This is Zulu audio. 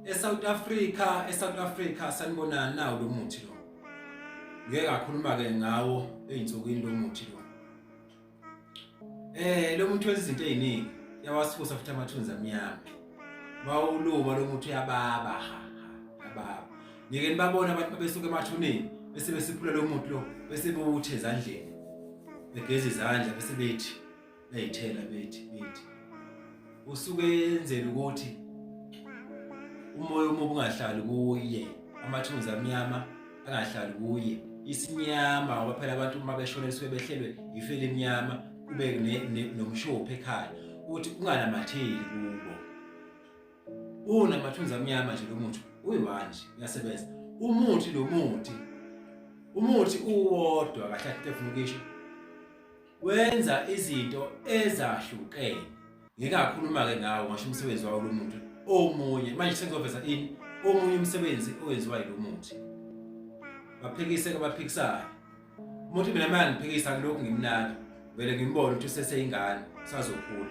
eSouth Africa sanibonani nawo lo muthi lo. Ngeke ngakhuluma ke ngawo einsukwini lo muthi lo. Lo muthi wenza izinto eziningi, yawasusa futhi amathunzi amnyama. Bawuluma lo muthi uyababa yababa. Ngeke nibabona abantu besuka emathuneni bese besiphula lo muthi lo bese bewuthe ezandleni. Begeza izandla bese bethi beyithela bethi. Usuke yenzela ukuthi umoya omubi ungahlali kuye, amathunzi amnyama angahlali kuye. Isinyama ngoba phela abantu uma beshona suke behlelwe ife lemnyama kube nomshophi ekhaya ukuthi unganamatheli kubo. Unamathunzi amnyama nje lo muthi uyibanje uyasebenza. Umuthi uwodwa kahle kahle efuna ukisho wenza izinto ezahlukene. Ngeke ngakhuluma ke ngawo ngisho umsebenzi wawo lo muthi omunye manje sengizoveza omunye umsebenzi owenziwa yilo muthi. Baphikise ke baphikisayo. Umuthi mina manje ngiphikisa kulokhu ngimnandi vele ngimbone ukuthi useseyingane sazokhula.